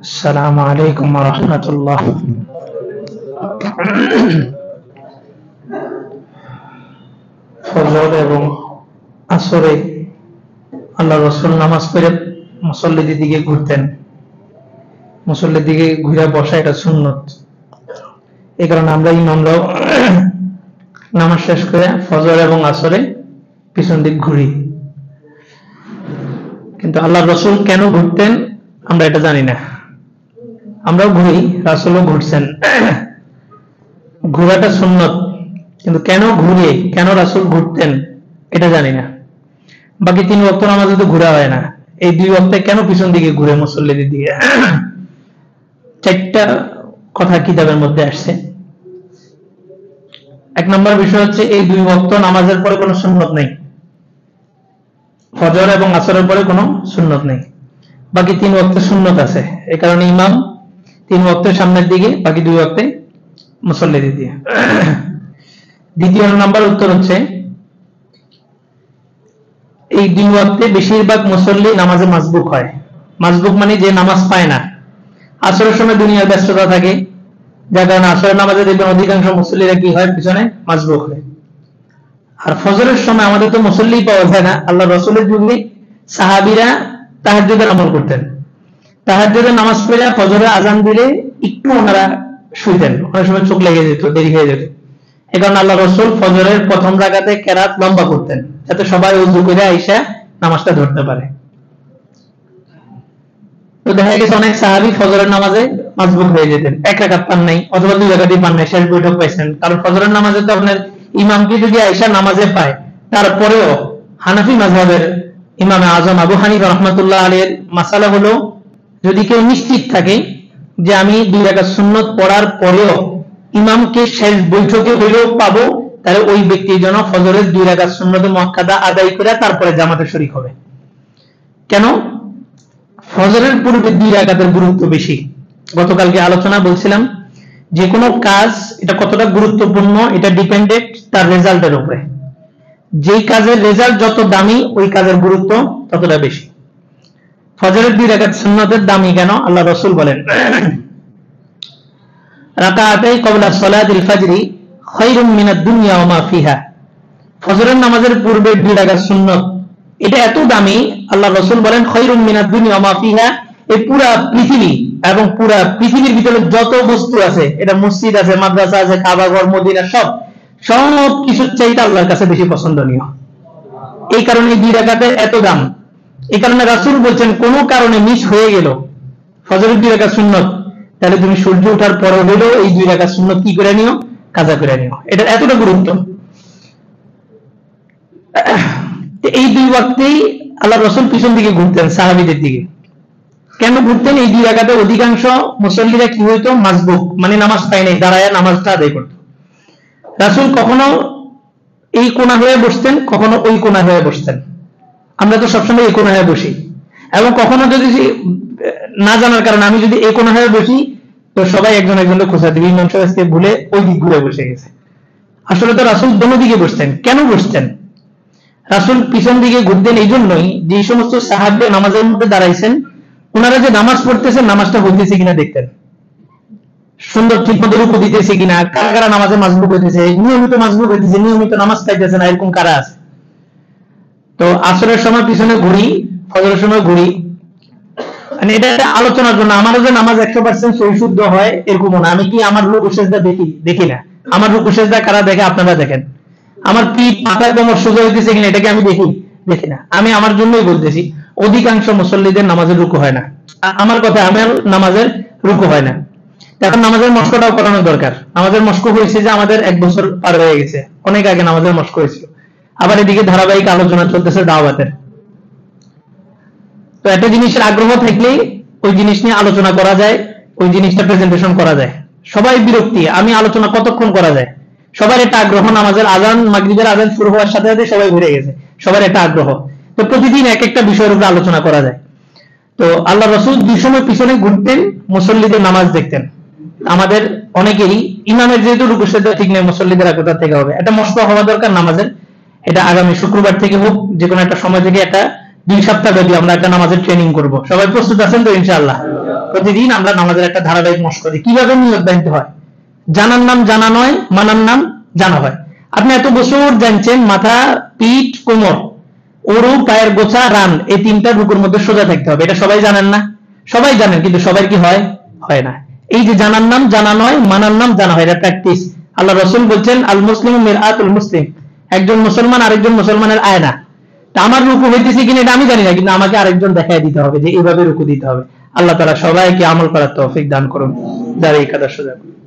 আসসালামু আলাইকুম ওয়া রাহমাতুল্লাহ। ফজর এবং আসরে আল্লাহ রাসূল নামাজ পড়ে মুসল্লিদের দিকে ঘুরতেন। মুসল্লির দিকে ঘুরে বসা এটা সুন্নত। এই কারণে আমরাও নামাজ শেষ করে ফজর এবং আসরে পিছন দিক ঘুরি। কিন্তু আল্লাহ রাসূল কেন ঘুরতেন আমরা এটা জানি না। আমরাও ঘুরি, রাসূলও ঘুরছেন, ঘোরাটা সুন্নত, কিন্তু কেন ঘুরে, কেন রাসূল ঘুরতেন এটা জানি না। বাকি 3 ওয়াক্ত নামাজে তো ঘোরা হয় না, এই 2 ওয়াক্তে কেন পিছন দিকে ঘুরে মুসল্লিদের দিকে? 4টা কথা কিতাবের মধ্যে আসছে। 1 নম্বর বিষয় হচ্ছে এই 2 ওয়াক্ত নামাজের পরে কোনো সুন্নত নেই, ফজর এবং আসরের পরে কোনো সুন্নত নেই, বাকি 3 ওয়াক্তে সুন্নত আছে। এই কারণে ইমাম 3 ওয়াক্তের সামনের দিকে, বাকি 2 ওয়াক্তে মুসল্লিদের দিকে। দ্বিতীয় নাম্বার উত্তর হচ্ছে এই 2 ওয়াক্তে বেশিরভাগ মুসল্লি নামাজে মাসবুক হয়। মাসবুক মানে যে নামাজ পায় না। আসরের সময় দুনিয়ার ব্যস্ততা থাকে, যার কারণে আসরের নামাজে দেখবেন অধিকাংশ মুসল্লিরা কি হয়, পিছনে মাসবুক হয়। আর ফজরের সময় আমাদের তো মুসল্লি পাওয়া যায় না। আল্লাহ রাসূলের যুগে সাহাবীরা তাহাজ্জুদের আমল করতেন। তাহাজ্জুদের নামাজ পড়ে ফজরের আযান দিলে একটু ওনারা শুইতেন, অনেক সময় চোখ লেগে যেত, দেরি হয়ে যেত। এই কারণে আল্লাহ রাসূল ফজরের প্রথম রাকাতে কেরাত লম্বা করতেন, যাতে সবাই ওযু করে আইসা নামাজটা ধরতে পারে। তো দেখা গেছে অনেক সাহাবী ফজরের নামাজে মাসবুক হয়ে যেতেন, 1 রাকাত পান নাই অথবা 2 রাকাতই পান নাই, শেষ বৈঠক পাইছেন। কারণ ফজরের নামাজে তো আপনার ইমামকে যদি আইসা নামাজে পায়, তারপরেও হানাফি মাযহাবের ইমামে আযম আবু হানিফা রাহমাতুল্লাহ আলাইহির মাসালা হলো, যদি কেউ নিশ্চিত থাকে যে আমি 2 রাকাত সুন্নত পড়ার পরেও ইমামকে শেষ বৈঠকে হইলেও পাবো, তাহলে ওই ব্যক্তির জন্য ফজরের 2 রাকাত সুন্নতে মুআক্কাদা আদায় করে তারপরে জামাতে শরীক হবে। কেন? ফজরের পূর্বে 2 রাকাতের গুরুত্ব বেশি। গতকালকে আলোচনা বলছিলাম, যে কোনো কাজ এটা কতটা গুরুত্বপূর্ণ এটা ডিপেন্ডেন্ট তার রেজাল্টের উপরে। যেই কাজের রেজাল্ট যত দামি, ওই কাজের গুরুত্ব ততটা বেশি। ফজরের 2 রাকাত সুন্নতের দামি কেন? আল্লাহ রাসূল বলেন, রাকাতাই ক্বাবলা সালাতিল ফাজরি খায়রুম মিনাদ দুনিয়া ওয়া মা ফিহা। ফজরের নামাজের পূর্বে 2 রাকাত সুন্নত এটা এত দামি, আল্লাহ রাসূল বলেন খায়রুম মিনাদ দুনিয়া ওয়া মা ফিহা, এই পুরা পৃথিবী এবং পুরা পৃথিবীর ভিতরে যত বস্তু আছে, এটা মসজিদ আছে, মাদ্রাসা আছে, কাবা ঘর, মদিনা, সব কিছুর চাইতে আল্লাহর কাছে বেশি পছন্দনীয়। এই কারণে 2 রাকাতের এত দাম। এই কারণে রাসূল বলছেন, কোন কারণে মিস হয়ে গেল ফজরের 2 রাকাত সুন্নত, তাহলে তুমি সূর্য ওঠার পরে হলো এই 2 রাকাত সুন্নত কি করে নিও, কাজা করে নিও। এটা এতটা গুরুত্ব। এই 2 ওয়াক্তেই আল্লাহ রাসূল পিছন দিকে ঘুরতেন সাহাবীদের দিকে। কেন ঘুরতেন? এই 2 রাকাতে অধিকাংশ মুসল্লিরা কি হইতো, মাসবুক মানে নামাজ পায় নাই, দাঁড়ায় নামাজটা আদায় করত। রাসূল কখনো এই কোণা হয়ে বসতেন, কখনো ওই কোণা হয়ে বসতেন। আমরা তো সবসময় এই কোণা হয়ে বসি, এবং কখনো যদি না জানার কারণে আমি যদি এই কোণা হয়ে বসি, তো সবাই একজন একজনকে খোঁচা দিবে, ইমাম সাহেব আজকে ভুলে ওই দিক ঘুরে বসে গেছে। আসলে তো রাসূল দোনো দিকে বসতেন। কেন বসতেন? রাসূল পিছন দিকে ঘুরতেন এই জন্যই, যে সমস্ত সাহাবী নামাজের মধ্যে দাঁড়াইছেন, ওনারা যে নামাজ পড়তেছেন নামাজটা হইতেছে কিনা দেখতেন, সুন্দর ঠিক মতো রুকু দিতেছে কিনা, কারা কারা নামাজে মাসবুক হইতেছে, নিয়মিত মাসবুক হইতেছে, নিয়মিত নামাজ পাইতেছে না, এরকম কারা আছে। তো আসরের সময় পিছনে ঘুরি, ফজরের সময় ঘুরি, মানে এটা একটা আলোচনার জন্য। আমারও যে নামাজ 100% সহি শুদ্ধ হয় এরকম না। আমি কি আমার রুকু সেজদা দেখি না? আমার রুকু সেজদা কারা দেখে? আপনারা দেখেন। আমার পিঠ, মাথা, কোমর সোজা হইতেছে কিনা এটাকে আমি দেখি না। আমি আমার জন্যই বলতেছি, অধিকাংশ মুসল্লিদের নামাজের রুকু হয় না। আমার কথা, আমার নামাজের রুকু হয় না। এখন নামাজের মস্কটাও করানো দরকার। নামাজের মস্ক হয়েছে যে আমাদের 1 বছর পার হয়ে গেছে, অনেক আগে নামাজের মস্ক হয়েছিল। আবার এদিকে ধারাবাহিক আলোচনা চলতেছে দাওয়াতের। তো একটা জিনিসের আগ্রহ থাকলেই ওই জিনিস নিয়ে আলোচনা করা যায়, ওই জিনিসটা প্রেজেন্টেশন করা যায়। সবাই বিরক্তি, আমি আলোচনা কতক্ষণ করা যায়? সবার একটা আগ্রহ, নামাজের আজান, মাগরিবের আজান শুরু হওয়ার সাথে সাথে সবাই ঘুরে গেছে, সবার একটা আগ্রহ। তো প্রতিদিন এক একটা বিষয়ের উপর আলোচনা করা যায়। তো আল্লাহ রাসূল 2 সময় পিছনে ঘুরতেন, মুসল্লিদের নামাজ দেখতেন। আমাদের অনেকেরই ইমামের যেহেতু রুকু সেজদা ঠিক নেই, মুসল্লিদের কোথা থেকে হবে? এটা মস্ত হওয়া দরকার নামাজের। এটা আগামী শুক্রবার থেকে হোক, যে কোনো একটা সময় থেকে, একটা 2 সপ্তাহ ব্যাপী আমরা একটা নামাজের ট্রেনিং করব। সবাই প্রস্তুত আছেন তো ইনশাআল্লাহ? প্রতিদিন আমরা নামাজের একটা ধারাবাহিক মশক করি। কিভাবে নিয়ত বানতে হয়? জানার নাম জানা নয়, মানার নাম জানা হয়। আপনি এত বছর জানছেন মাথা, পিঠ, কোমর, ওরু, পায়ের গোছা, রান, এই তিনটা রুকুর মধ্যে সোজা থাকতে হবে, এটা সবাই জানেন না? সবাই জানেন, কিন্তু সবার কি হয়? হয় না। এই যে জানার নাম জানা নয়, মানার নাম জানা হয়, এটা প্র্যাকটিস। আল্লাহ রাসূল বলছেন আল মুসলিমু মিরআতুল মুসলিম, একজন মুসলমান আরেকজন মুসলমানের আয়না। তা আমার রুকু হইতেছে কিনা এটা আমি জানি না, কিন্তু আমাকে আরেকজন দেখায় দিতে হবে যে এইভাবে রুকু দিতে হবে। আল্লাহ তাআলা সবাইকে আমল করার তৌফিক দান করুন। দাঁড়িয়ে কাদা সোজা করুন।